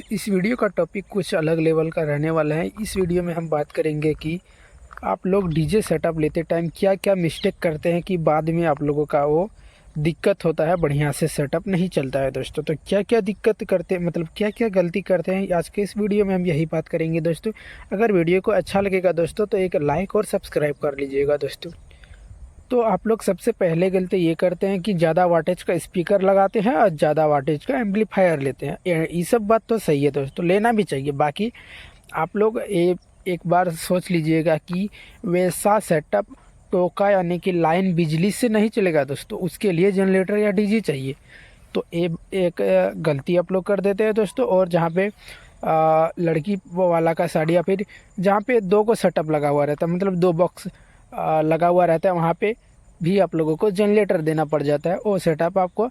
इस वीडियो का टॉपिक कुछ अलग लेवल का रहने वाला है। इस वीडियो में हम बात करेंगे कि आप लोग डीजे सेटअप लेते टाइम क्या क्या मिस्टेक करते हैं कि बाद में आप लोगों का वो दिक्कत होता है, बढ़िया से सेटअप नहीं चलता है दोस्तों। तो क्या क्या दिक्कत करते मतलब क्या क्या गलती करते हैं, आज के इस वीडियो में हम यही बात करेंगे दोस्तों। अगर वीडियो को अच्छा लगेगा दोस्तों तो एक लाइक और सब्सक्राइब कर लीजिएगा दोस्तों। तो आप लोग सबसे पहले गलती ये करते हैं कि ज़्यादा वाटेज का स्पीकर लगाते हैं और ज़्यादा वाटेज का एम्पलीफायर लेते हैं। ये सब बात तो सही है दोस्तों, लेना भी चाहिए। बाकी आप लोग एक बार सोच लीजिएगा कि वैसा सेटअप टोका यानी कि लाइन बिजली से नहीं चलेगा दोस्तों, उसके लिए जनरेटर या डीजी चाहिए। तो एक गलती आप लोग कर देते हैं दोस्तों। और जहाँ पे लड़की वाला का साड़ी या फिर जहाँ पे दो को सेटअप लगा हुआ रहता है, मतलब दो बॉक्स लगा हुआ रहता है, वहाँ पे भी आप लोगों को जनरेटर देना पड़ जाता है। वो सेटअप आपको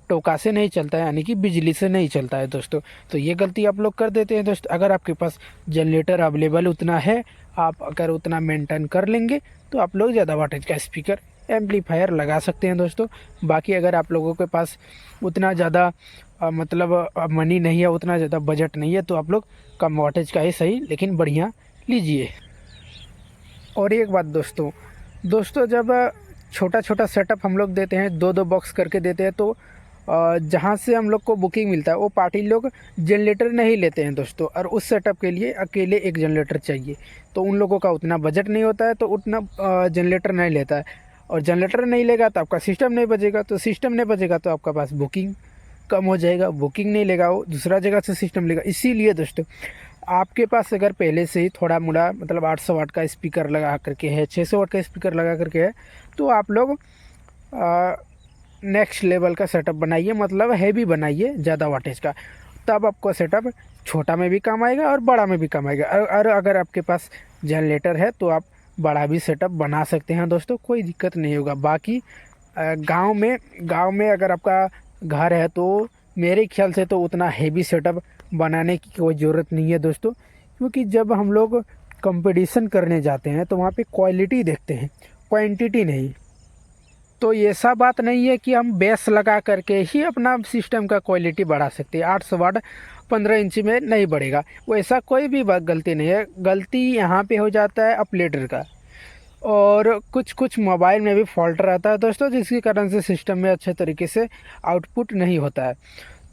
टोका से नहीं चलता है, यानी कि बिजली से नहीं चलता है दोस्तों। तो ये गलती आप लोग कर देते हैं दोस्तों। अगर आपके पास जनरेटर अवेलेबल उतना है, आप अगर उतना मेंटेन कर लेंगे तो आप लोग ज़्यादा वाटेज का स्पीकर एम्पलीफायर लगा सकते हैं दोस्तों। बाकी अगर आप लोगों के पास उतना ज़्यादा मतलब मनी नहीं है, उतना ज़्यादा बजट नहीं है, तो आप लोग कम वाटेज का ही सही लेकिन बढ़िया लीजिए। और एक बात दोस्तों जब छोटा छोटा सेटअप हम लोग देते हैं, दो दो बॉक्स करके देते हैं, तो जहाँ से हम लोग को बुकिंग मिलता है वो पार्टी लोग जनरेटर नहीं लेते हैं दोस्तों। और उस सेटअप के लिए अकेले एक जनरेटर चाहिए, तो उन लोगों का उतना बजट नहीं होता है, तो उतना जनरेटर नहीं लेता है। और जनरेटर नहीं लेगा तो आपका सिस्टम नहीं बजेगा, तो सिस्टम नहीं बजेगा तो आपका पास बुकिंग कम हो जाएगा। बुकिंग नहीं लेगा, वो दूसरा जगह से सिस्टम लेगा। इसीलिए दोस्तों आपके पास अगर पहले से ही थोड़ा मोड़ा मतलब 800 वाट का स्पीकर लगा करके है, 600 वाट का स्पीकर लगा करके है, तो आप लोग नेक्स्ट लेवल का सेटअप बनाइए, मतलब हैवी बनाइए ज़्यादा वाटेज का। तब आपको सेटअप छोटा में भी काम आएगा और बड़ा में भी काम आएगा। और अगर आपके पास जनरेटर है तो आप बड़ा भी सेटअप बना सकते हैं दोस्तों, कोई दिक्कत नहीं होगा। बाकी गांव में अगर आपका घर है तो मेरे ख्याल से तो उतना हैवी सेटअप बनाने की कोई ज़रूरत नहीं है दोस्तों। क्योंकि जब हम लोग कंपटीशन करने जाते हैं तो वहाँ पे क्वालिटी देखते हैं, क्वांटिटी नहीं। तो ये सब बात नहीं है कि हम बेस लगा करके ही अपना सिस्टम का क्वालिटी बढ़ा सकते हैं। 800 वाट 15 इंच में नहीं बढ़ेगा, वैसा कोई भी बात गलती नहीं है। गलती यहाँ पे हो जाता है अपलेटर का, और कुछ मोबाइल में भी फॉल्ट रहता है दोस्तों, जिसके कारण से सिस्टम में अच्छे तरीके से आउटपुट नहीं होता है।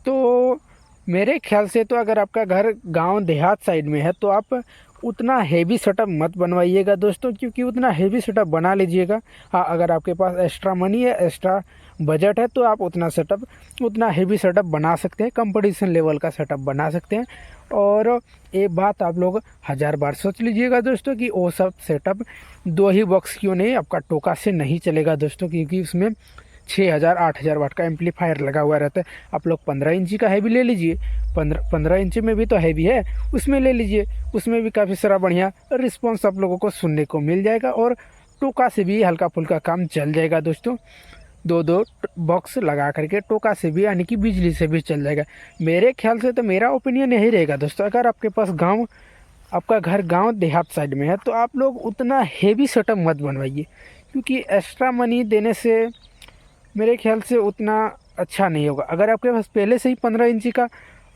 तो मेरे ख्याल से तो अगर आपका घर गांव देहात साइड में है तो आप उतना हेवी सेटअप मत बनवाइएगा दोस्तों, क्योंकि उतना हेवी सेटअप बना लीजिएगा। हाँ, अगर आपके पास एक्स्ट्रा मनी है, एक्स्ट्रा बजट है, तो आप उतना हेवी सेटअप बना सकते हैं, कंपटीशन लेवल का सेटअप बना सकते हैं। और एक बात आप लोग 1000 बार सोच लीजिएगा दोस्तों कि वो सब सेटअप दो ही बॉक्स क्यों नहीं, आपका टोका से नहीं चलेगा दोस्तों, क्योंकि उसमें 6000 8000 वाट का एम्पलीफायर लगा हुआ रहता है। आप लोग 15 इंची का हैवी ले लीजिए, 15 इंची में भी तो हैवी है, उसमें ले लीजिए। उसमें भी काफ़ी सारा बढ़िया रिस्पॉन्स आप लोगों को सुनने को मिल जाएगा, और टोका से भी हल्का फुल्का काम चल जाएगा दोस्तों। दो दो बॉक्स लगा करके टोका से भी यानी कि बिजली से भी चल जाएगा। मेरे ख्याल से तो मेरा ओपिनियन यही रहेगा दोस्तों। अगर आपके पास आपका घर गांव देहात साइड में है तो आप लोग उतना हेवी सेटअप मत बनवाइए, क्योंकि एक्स्ट्रा मनी देने से मेरे ख्याल से उतना अच्छा नहीं होगा। अगर आपके पास पहले से ही 15 इंची का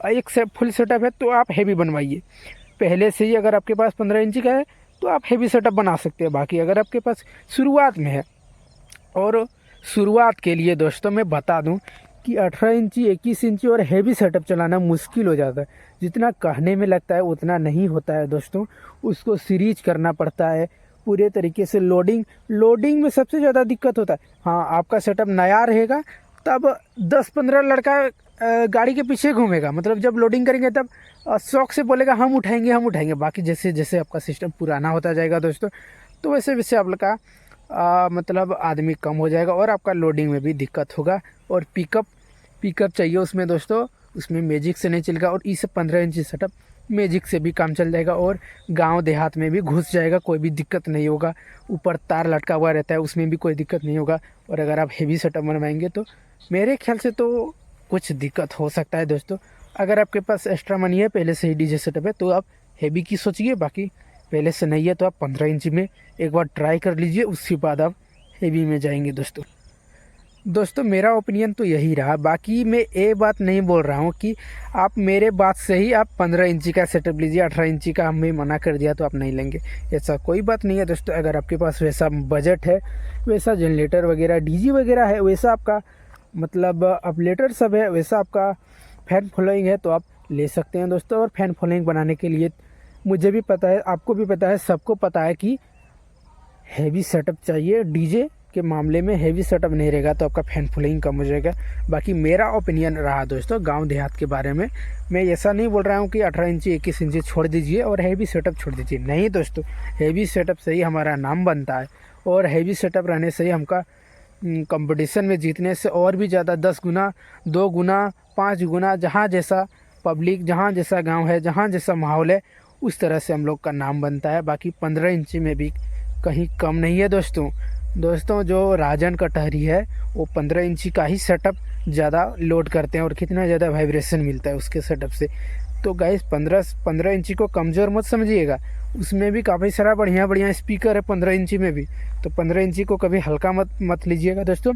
एक से फुल सेटअप है तो आप हैवी बनवाइए पहले से ही। अगर आपके पास 15 इंची का है तो आप हैवी सेटअप बना सकते हैं। बाकी अगर आपके पास शुरुआत में है, और शुरुआत के लिए दोस्तों मैं बता दूं कि 18 इंची 21 इंची और हैवी सेटअप चलाना मुश्किल हो जाता है। जितना कहने में लगता है उतना नहीं होता है दोस्तों, उसको सीरीज करना पड़ता है पूरे तरीके से। लोडिंग में सबसे ज़्यादा दिक्कत होता है। हाँ, आपका सेटअप नया रहेगा तब 10-15 लड़का गाड़ी के पीछे घूमेगा, मतलब जब लोडिंग करेंगे तब शौक से बोलेगा हम उठाएंगे। बाकी जैसे जैसे आपका सिस्टम पुराना होता जाएगा दोस्तों, तो वैसे वैसे आप लोग का मतलब आदमी कम हो जाएगा और आपका लोडिंग में भी दिक्कत होगा। और पिकअप चाहिए उसमें दोस्तों, उसमें मैजिक से नहीं चलेगा। और इस 15 इंची सेटअप मैजिक से भी काम चल जाएगा, और गांव देहात में भी घुस जाएगा, कोई भी दिक्कत नहीं होगा। ऊपर तार लटका हुआ रहता है, उसमें भी कोई दिक्कत नहीं होगा। और अगर आप हेवी सेटअप बनवाएंगे तो मेरे ख्याल से तो कुछ दिक्कत हो सकता है दोस्तों। अगर आपके पास एक्स्ट्रा मनी है, पहले से ही डीजे सेटअप है, तो आप हेवी की सोचिए। बाकी पहले से नहीं है तो आप 15 इंच में एक बार ट्राई कर लीजिए, उसके बाद आप हेवी में जाएंगे दोस्तों। दोस्तों मेरा ओपिनियन तो यही रहा। बाकी मैं ये बात नहीं बोल रहा हूँ कि आप मेरे बात से ही आप 15 इंची का सेटअप लीजिए, 18 इंची का हमें मना कर दिया तो आप नहीं लेंगे, ऐसा कोई बात नहीं है दोस्तों। अगर आपके पास वैसा बजट है, वैसा जनरेटर वगैरह डीजी वगैरह है, वैसा आपका मतलब अपलेटर सब है, वैसा आपका फैन फॉलोइंग है, तो आप ले सकते हैं दोस्तों। और फैन फॉलोइंग बनाने के लिए मुझे भी पता है, आपको भी पता है, सबको पता है कि हैवी सेटअप चाहिए। डीजे के मामले में हैवी सेटअप नहीं रहेगा तो आपका फैन फॉलोइंग कम हो जाएगा। बाकी मेरा ओपिनियन रहा दोस्तों गांव देहात के बारे में। मैं ऐसा नहीं बोल रहा हूँ कि 18 इंची 21 इंची छोड़ दीजिए और हैवी सेटअप छोड़ दीजिए, नहीं दोस्तों। हैवी सेटअप से ही हमारा नाम बनता है, और हैवी सेटअप रहने से ही हमका कंपटीशन में जीतने से और भी ज़्यादा 10 गुना, 2 गुना, 5 गुना, जहाँ जैसा पब्लिक, जहाँ जैसा गांव है, जहाँ जैसा माहौल है, उस तरह से हम लोग का नाम बनता है। बाकी 15 इंची में भी कहीं कम नहीं है दोस्तों। जो राजन कटहरी है वो 15 इंची का ही सेटअप ज़्यादा लोड करते हैं, और कितना ज़्यादा वाइब्रेशन मिलता है उसके सेटअप से। तो गाइस 15 इंची को कमज़ोर मत समझिएगा, उसमें भी काफ़ी सारा बढ़िया स्पीकर है 15 इंची में भी। तो 15 इंची को कभी हल्का मत लीजिएगा दोस्तों।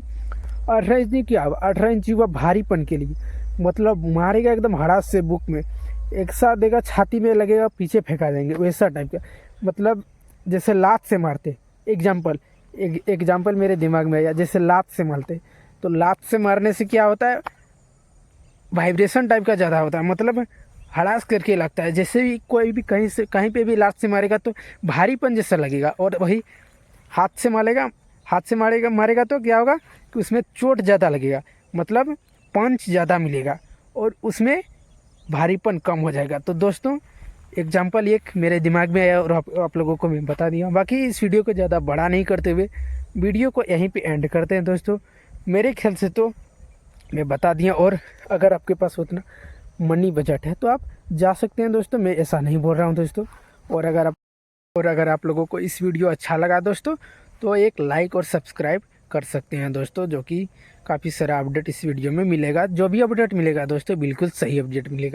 18 इंची क्या, 18 इंची हुआ भारीपन के लिए, मतलब मारेगा एकदम हड़ास से बुक में, एक साथ देगा, छाती में लगेगा, पीछे फेंका देंगे, वैसा टाइप का। मतलब जैसे लात से मारते, एग्जाम्पल मेरे दिमाग में आया, जैसे लात से मारते, तो लात से मारने से क्या होता है, वाइब्रेशन टाइप का ज़्यादा होता है, मतलब हड़ास करके लगता है। जैसे भी कोई भी कहीं पे भी लात से मारेगा तो भारीपन जैसा लगेगा। और वही हाथ से मारेगा तो क्या होगा कि उसमें चोट ज़्यादा लगेगा, मतलब पंच ज़्यादा मिलेगा और उसमें भारीपन कम हो जाएगा। तो दोस्तों एग्जाम्पल एक मेरे दिमाग में आया और आप लोगों को मैं बता दिया। बाकी इस वीडियो को ज़्यादा बड़ा नहीं करते हुए वीडियो को यहीं पे एंड करते हैं दोस्तों। मेरे ख्याल से तो मैं बता दिया, और अगर आपके पास उतना मनी बजट है तो आप जा सकते हैं दोस्तों, मैं ऐसा नहीं बोल रहा हूँ दोस्तों। और अगर आप लोगों को इस वीडियो अच्छा लगा दोस्तों तो एक लाइक और सब्सक्राइब कर सकते हैं दोस्तों, जो कि काफ़ी सारा अपडेट इस वीडियो में मिलेगा। जो भी अपडेट मिलेगा दोस्तों बिल्कुल सही अपडेट मिलेगा।